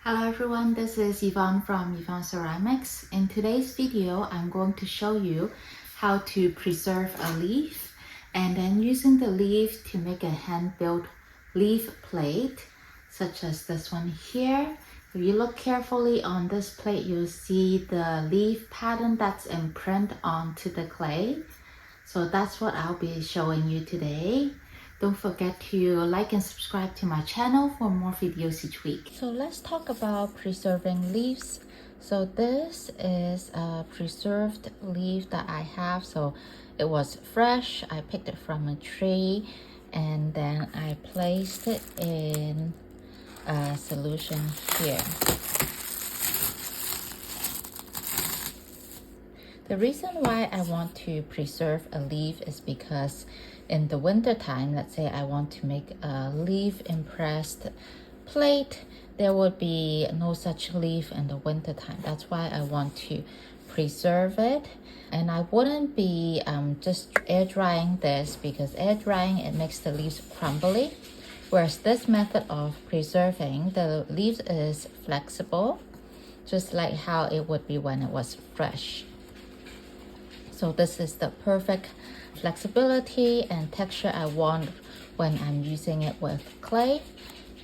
Hello everyone, this is Yvonne from Yvonne Ceramics. In today's video, I'm going to show you how to preserve a leaf and then using the leaf to make a hand-built leaf plate, such as this one here. If you look carefully on this plate, you'll see the leaf pattern that's imprinted onto the clay. So that's what I'll be showing you today. Don't forget to like and subscribe to my channel for more videos each week. So let's talk about preserving leaves. So this is a preserved leaf that I have. So it was fresh. I picked it from a tree and then I placed it in a solution here. The reason why I want to preserve a leaf is because in the winter time, let's say I want to make a leaf impressed plate, there would be no such leaf in the winter time. That's why I want to preserve it. And I wouldn't be just air drying this, because air drying, it makes the leaves crumbly. Whereas this method of preserving, the leaves is flexible, just like how it would be when it was fresh. So this is the perfect flexibility and texture I want when I'm using it with clay.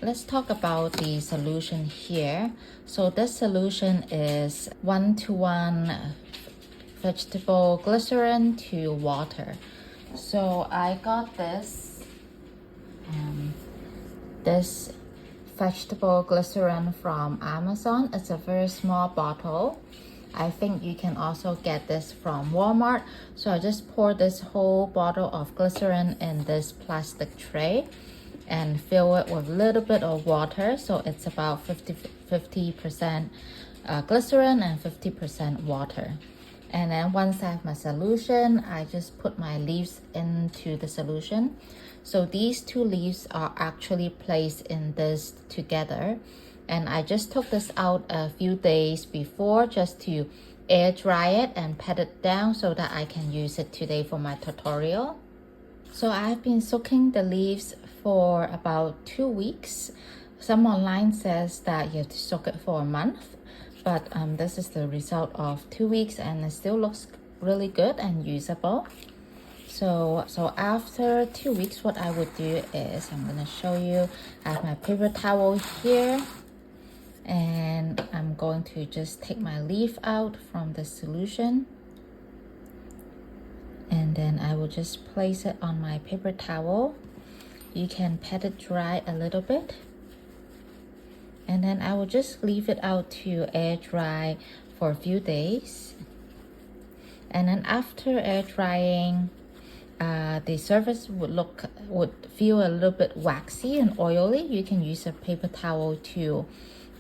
Let's talk about the solution here. So this solution is 1:1 vegetable glycerin to water. So I got this vegetable glycerin from Amazon. It's a very small bottle. I think you can also get this from Walmart. So I just poured this whole bottle of glycerin in this plastic tray and fill it with a little bit of water. So it's about 50% glycerin and 50% water. And then once I have my solution, I just put my leaves into the solution. So these two leaves are actually placed in this together. And I just took this out a few days before just to air dry it and pat it down so that I can use it today for my tutorial. So I've been soaking the leaves for about 2 weeks. Some online says that you have to soak it for a month, but this is the result of 2 weeks and it still looks really good and usable. So after 2 weeks, what I would do is, I'm gonna show you, I have my paper towel here. And I'm going to just take my leaf out from the solution. And then I will just place it on my paper towel. You can pat it dry a little bit. And then I will just leave it out to air dry for a few days. And then after air drying, the surface would feel a little bit waxy and oily. You can use a paper towel to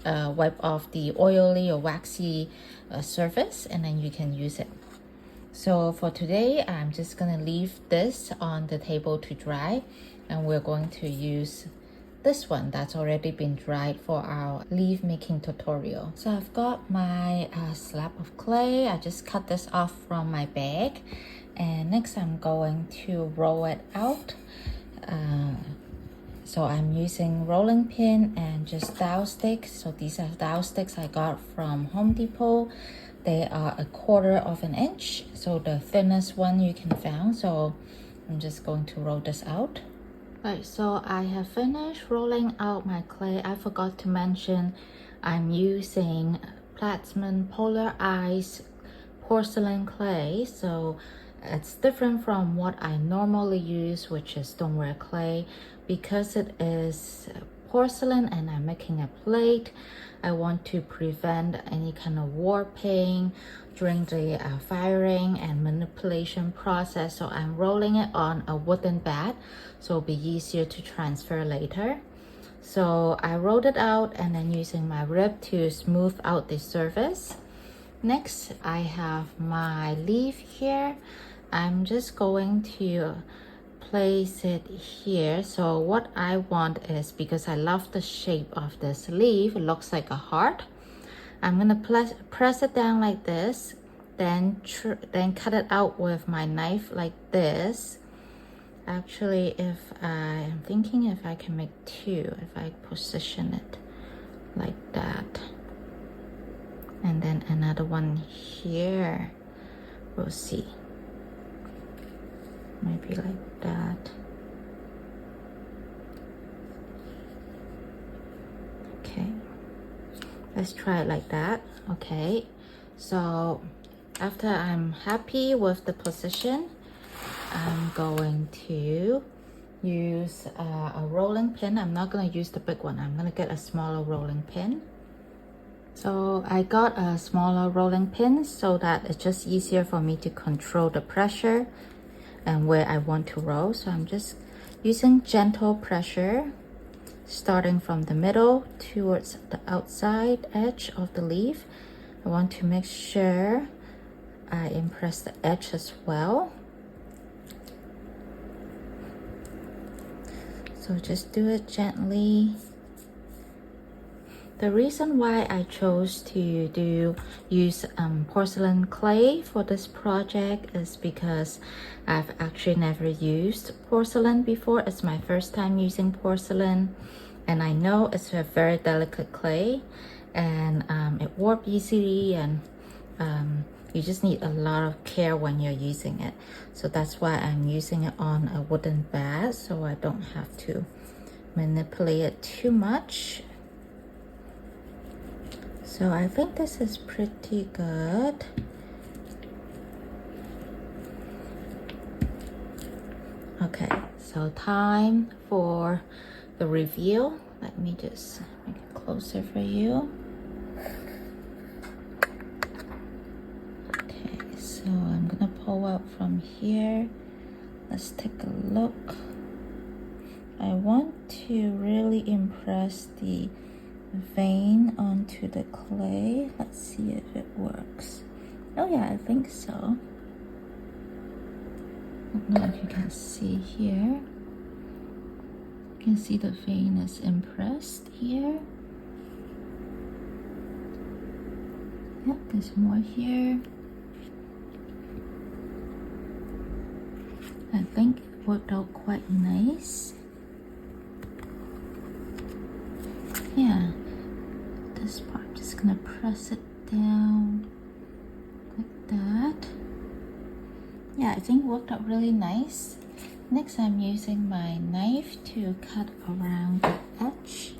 wipe off the oily or waxy surface, and then you can use it. So for today, I'm just gonna leave this on the table to dry, and we're going to use this one that's already been dried for our leaf making tutorial. So I've got my slab of clay. I just cut this off from my bag, and next I'm going to roll it out. So I'm using rolling pin and just dowel sticks. So these are dowel sticks I got from Home Depot. They are 1/4 inch, so the thinnest one you can find. So I'm just going to roll this out. Right, so I have finished rolling out my clay. I forgot to mention I'm using Platzman Polar Ice porcelain clay. So it's different from what I normally use, which is stoneware clay. Because it is porcelain and I'm making a plate, I want to prevent any kind of warping during the firing and manipulation process. So I'm rolling it on a wooden bed, so it'll be easier to transfer later. So I rolled it out and then using my rib to smooth out the surface. Next, I have my leaf here. I'm just going to place it here. So what I want is, because I love the shape of this leaf, it looks like a heart. I'm gonna press it down like this, then cut it out with my knife like this. Actually, I'm thinking if I can make two, if I position it like that. And then another one here. We'll see. Maybe like that. Okay. Let's try it like that. Okay. So after I'm happy with the position, I'm going to use a rolling pin. I'm not going to use the big one. I'm going to get a smaller rolling pin. So I got a smaller rolling pin so that it's just easier for me to control the pressure and where I want to roll. So I'm just using gentle pressure, starting from the middle towards the outside edge of the leaf. I want to make sure I impress the edge as well. So just do it gently. The reason why I chose to use porcelain clay for this project is because I've actually never used porcelain before. It's my first time using porcelain, and I know it's a very delicate clay, and it warps easily, and you just need a lot of care when you're using it. So that's why I'm using it on a wooden vase, so I don't have to manipulate it too much. So I think this is pretty good. Okay, so time for the reveal. Let me just make it closer for you. Okay, so I'm gonna pull out from here. Let's take a look. I want to really impress the vein onto the clay. Let's see if it works. Oh yeah, I think so. I don't know if you can see here. You can see the vein is impressed here. Yep, there's more here. I think it worked out quite nice. Yeah, this part, I'm just gonna press it down like that. Yeah, I think it worked out really nice. Next, I'm using my knife to cut around the edge.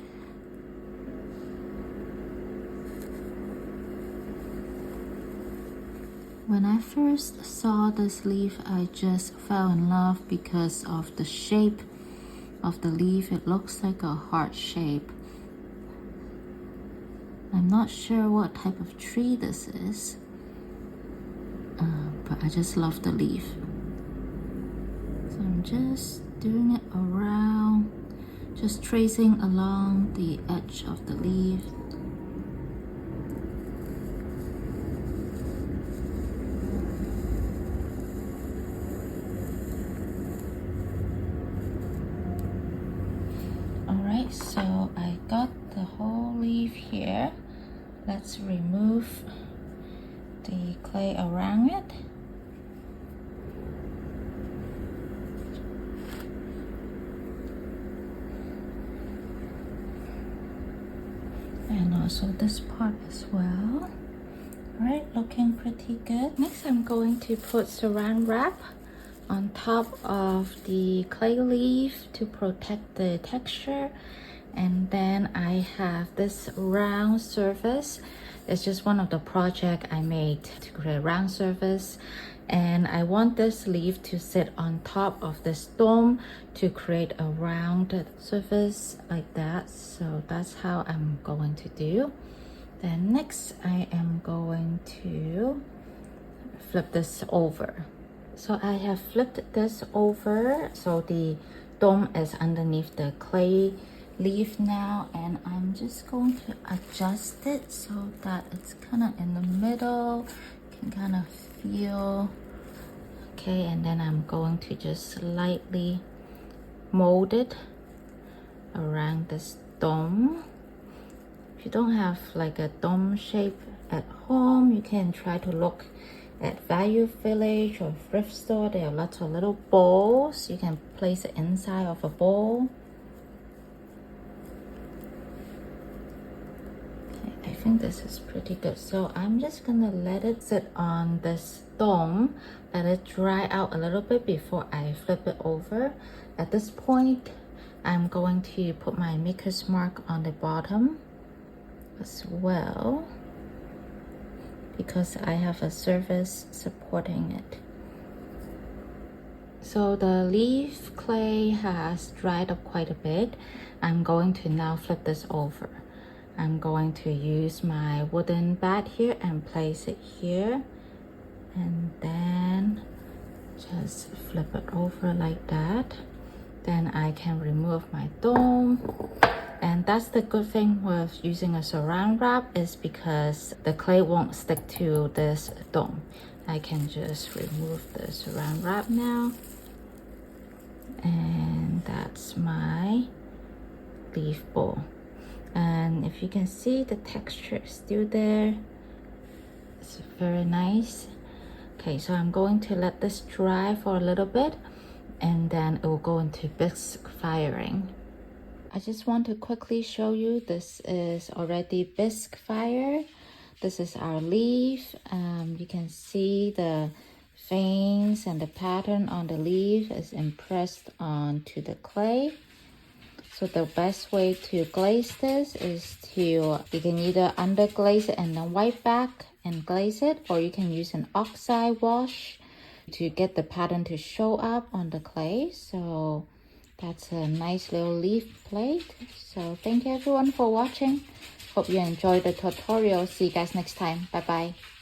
When I first saw this leaf, I just fell in love because of the shape of the leaf. It looks like a heart shape. I'm not sure what type of tree this is, but I just love the leaf. So I'm just doing it around, just tracing along the edge of the leaf. Alright, so I got the whole leaf here. Let's remove the clay around it. And also this part as well. Alright, looking pretty good. Next, I'm going to put saran wrap on top of the clay leaf to protect the texture. And then I have this round surface. It's just one of the projects I made to create a round surface. And I want this leaf to sit on top of this dome to create a rounded surface like that. So that's how I'm going to do. Then next, I am going to flip this over. So I have flipped this over so the dome is underneath the clay leaf now, and I'm just going to adjust it so that it's kind of in the middle. You can kind of feel. Okay, and then I'm going to just slightly mold it around this dome. If you don't have like a dome shape at home, you can try to look at Value Village or thrift store. There are lots of little bowls. You can place it inside of a bowl. think this is pretty good. So I'm just gonna let it sit on this dome, let it dry out a little bit before I flip it over. At this point, I'm going to put my maker's mark on the bottom as well, because I have a surface supporting it. So the leaf clay has dried up quite a bit. I'm going to now flip this over. I'm going to use my wooden bat here and place it here, and then just flip it over like that. Then I can remove my dome. And that's the good thing with using a saran wrap, is because the clay won't stick to this dome. I can just remove the saran wrap now. And that's my leaf bowl. And if you can see, the texture is still there. It's very nice. Okay, so I'm going to let this dry for a little bit, and then it will go into bisque firing. I just want to quickly show you, this is already bisque fire. This is our leaf. You can see the veins and the pattern on the leaf is impressed onto the clay. So the best way to glaze this is you can either underglaze it and then wipe back and glaze it, or you can use an oxide wash to get the pattern to show up on the clay. So that's a nice little leaf plate. So thank you everyone for watching. Hope you enjoyed the tutorial. See you guys next time. Bye bye.